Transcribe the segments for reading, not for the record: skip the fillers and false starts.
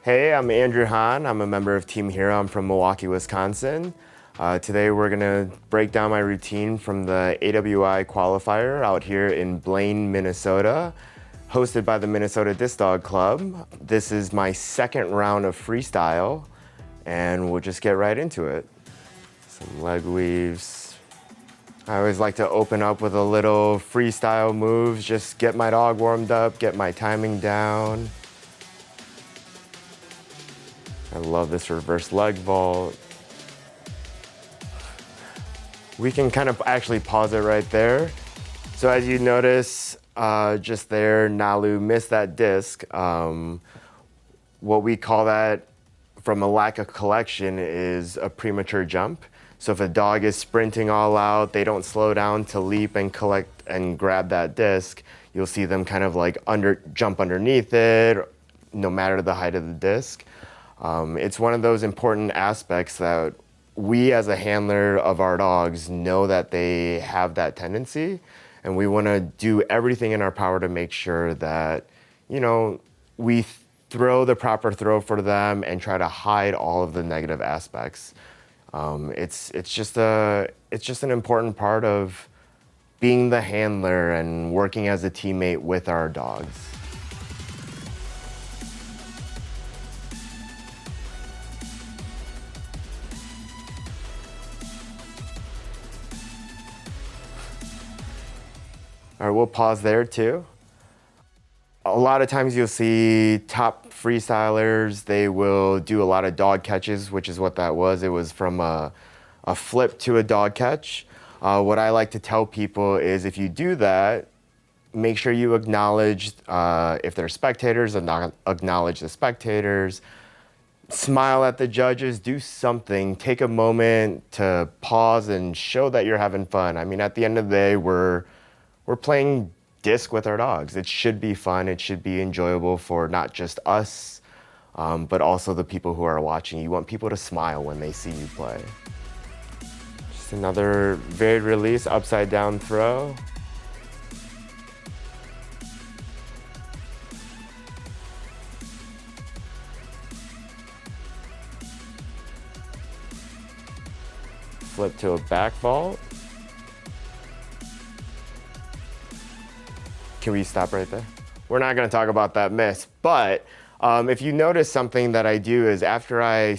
Hey, I'm Andrew Hahn. I'm a member of Team Hero. I'm from Milwaukee, Wisconsin. Today we're gonna break down my routine from the AWI qualifier out here in Blaine, Minnesota, hosted by the Minnesota Disc Dog Club. This is my second round of freestyle, and we'll just get right into it. Some leg weaves. I always like to open up with a little freestyle moves, just get my dog warmed up, get my timing down. I love this reverse leg vault. We can kind of actually pause it right there. So as you notice, just there, Nalu missed that disc. What we call that from a lack of collection is a premature jump. So if a dog is sprinting all out, they don't slow down to leap and collect and grab that disc, you'll see them kind of like jump underneath it, no matter the height of the disc. It's one of those important aspects that we as a handler of our dogs know that they have that tendency, and we want to do everything in our power to make sure that, we throw the proper throw for them and try to hide all of the negative aspects. It's just an important part of being the handler and working as a teammate with our dogs. All right, we'll pause there too. A lot of times you'll see top freestylers, they will do a lot of dog catches, which is what that was. It was from a flip to a dog catch. What I like to tell people is if you do that, make sure you acknowledge if they're spectators, acknowledge the spectators, smile at the judges, do something, take a moment to pause and show that you're having fun. I mean, at the end of the day, we're playing disc with our dogs. It should be fun. It should be enjoyable for not just us, but also the people who are watching. You want people to smile when they see you play. Just another varied release, upside down throw. Flip to a back vault. Can we stop right there? We're not gonna talk about that miss, but if you notice, something that I do is after I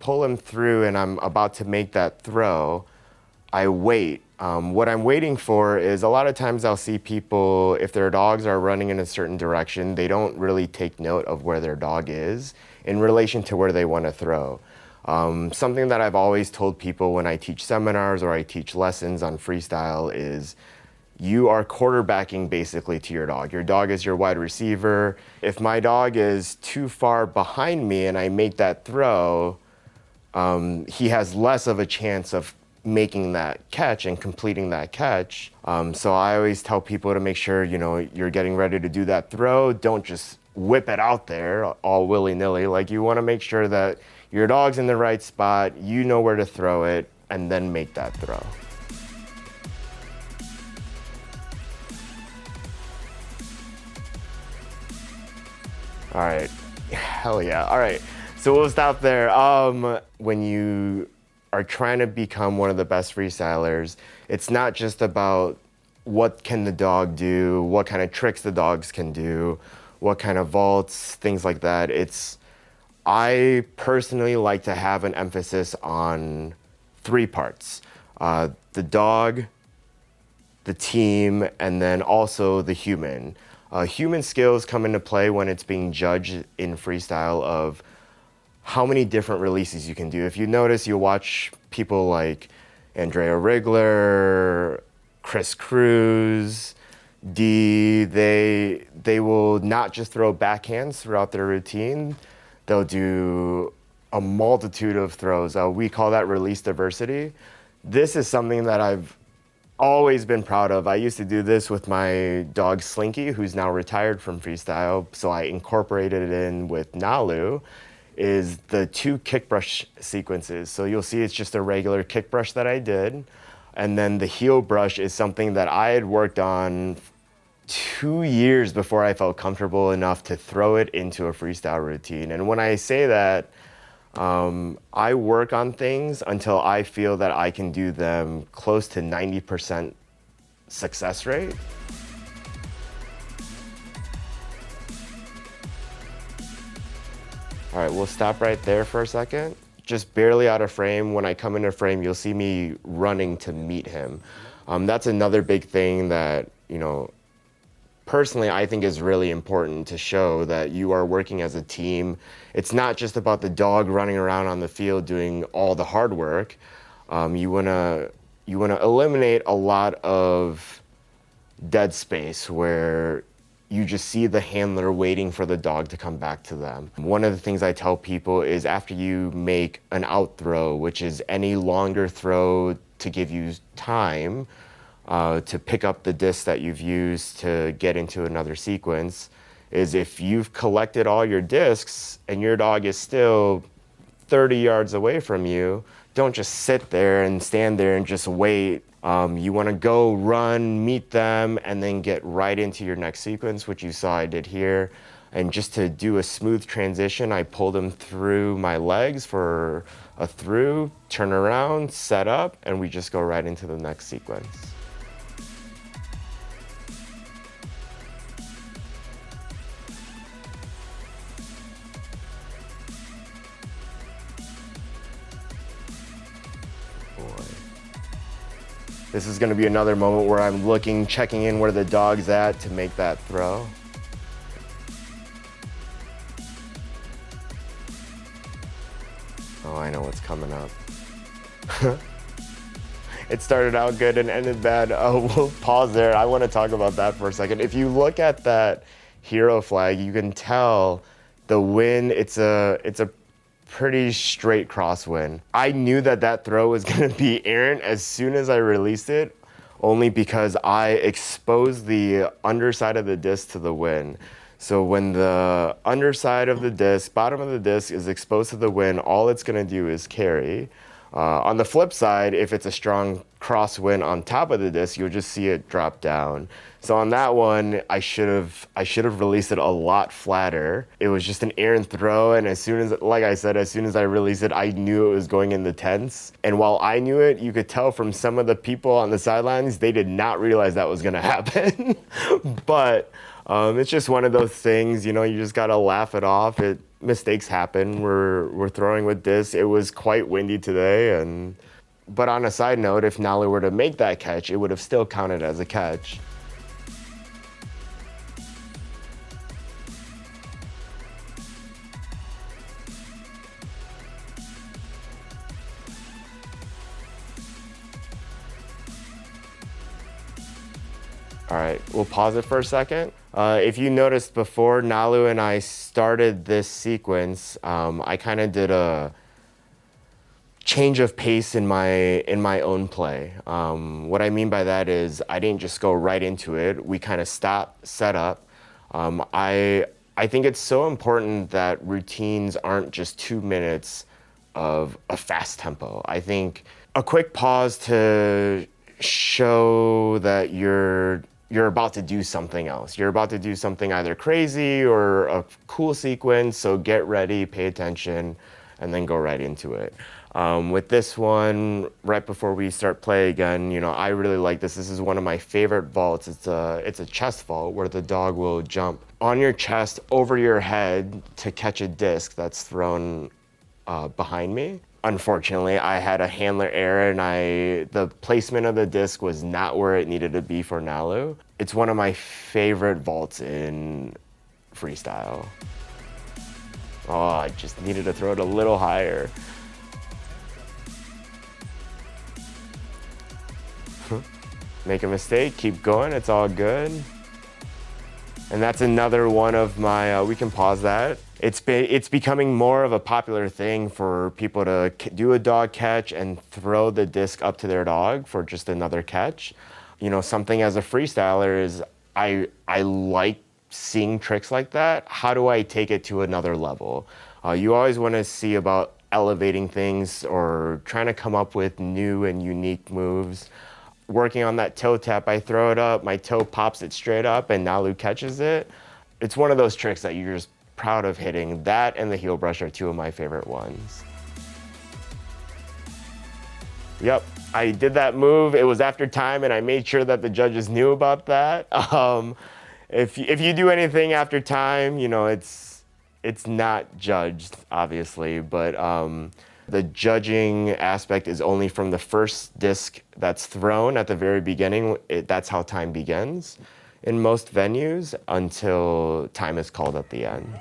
pull him through and I'm about to make that throw, I wait. What I'm waiting for is a lot of times I'll see people, if their dogs are running in a certain direction, they don't really take note of where their dog is in relation to where they wanna throw. Something that I've always told people when I teach seminars or I teach lessons on freestyle is you are quarterbacking basically to your dog. Your dog is your wide receiver. If my dog is too far behind me and I make that throw, he has less of a chance of making that catch and completing that catch. So I always tell people to make sure, you're getting ready to do that throw. Don't just whip it out there all willy-nilly. Like, you wanna make sure that your dog's in the right spot, you know where to throw it, and then make that throw. All right, hell yeah. All right, so we'll stop there. When you are trying to become one of the best freestylers, it's not just about what can the dog do, what kind of tricks the dogs can do, what kind of vaults, things like that. I personally like to have an emphasis on three parts. The dog, the team, and then also the human. Human skills come into play when it's being judged in freestyle of how many different releases you can do. If you notice, you watch people like Andrea Rigler, Chris Cruz, D, they will not just throw backhands throughout their routine. They'll do a multitude of throws. We call that release diversity. This is something that I've always been proud of. I used to do this with my dog Slinky, who's now retired from freestyle, so I incorporated it in with Nalu, is the 2 kick brush sequences. So you'll see it's just a regular kick brush that I did, and then the heel brush is something that I had worked on 2 years before I felt comfortable enough to throw it into a freestyle routine. And when I say that, I work on things until I feel that I can do them close to 90% success rate. All right, we'll stop right there for a second. Just barely out of frame. When I come into frame, you'll see me running to meet him. That's another big thing that, personally, I think is really important to show that you are working as a team. It's not just about the dog running around on the field doing all the hard work. You wanna eliminate a lot of dead space where you just see the handler waiting for the dog to come back to them. One of the things I tell people is after you make an out throw, which is any longer throw to give you time to pick up the disc that you've used to get into another sequence, is if you've collected all your discs and your dog is still 30 yards away from you, don't just sit there and stand there and just wait. You want to go run, meet them, and then get right into your next sequence, which you saw I did here. And just to do a smooth transition, I pulled him through my legs for a through, turn around, set up, and we just go right into the next sequence. This is going to be another moment where I'm looking, checking in where the dog's at to make that throw. Oh, I know what's coming up. It started out good and ended bad. Oh, we'll pause there. I want to talk about that for a second. If you look at that hero flag, you can tell the win, it's a pretty straight crosswind. I knew that that throw was going to be errant as soon as I released it, only because I exposed the underside of the disc to the wind. So when the underside of the disc, bottom of the disc is exposed to the wind, all it's going to do is carry. On the flip side, if it's a strong crosswind on top of the disc, you'll just see it drop down. So on that one, I should have released it a lot flatter. It was just an errant throw, and as soon as, like I said, as soon as I released it, I knew it was going in the tents. And while I knew it, you could tell from some of the people on the sidelines, they did not realize that was gonna happen. But it's just one of those things, you just gotta laugh it off. Mistakes happen. We're throwing with discs. It was quite windy today, but on a side note, if Nalu were to make that catch, it would have still counted as a catch. All right, we'll pause it for a second. If you noticed before Nalu and I started this sequence, I kind of did a change of pace in my own play. What I mean by that is I didn't just go right into it. We kind of stopped, set up. I think it's so important that routines aren't just 2 minutes of a fast tempo. I think a quick pause to show that you're about to do something else. You're about to do something either crazy or a cool sequence, so get ready, pay attention, and then go right into it. With this one, right before we start play again, I really like this. This is one of my favorite vaults. It's a chest vault where the dog will jump on your chest over your head to catch a disc that's thrown behind me. Unfortunately, I had a handler error and the placement of the disc was not where it needed to be for Nalu. It's one of my favorite vaults in freestyle. Oh, I just needed to throw it a little higher. Make a mistake, keep going, it's all good. And that's another one of my, we can pause that. It's becoming more of a popular thing for people to do a dog catch and throw the disc up to their dog for just another catch. Something as a freestyler is I like seeing tricks like that. How do I take it to another level? You always want to see about elevating things or trying to come up with new and unique moves. working on that toe tap. I throw it up, my toe pops it straight up, and Nalu catches it. It's one of those tricks that you're just proud of hitting. That and the heel brush are two of my favorite ones. Yep, I did that move. It was after time, and I made sure that the judges knew about that. If you do anything after time, you know, it's not judged, obviously, but the judging aspect is only from the first disc that's thrown at the very beginning. That's how time begins in most venues until time is called at the end.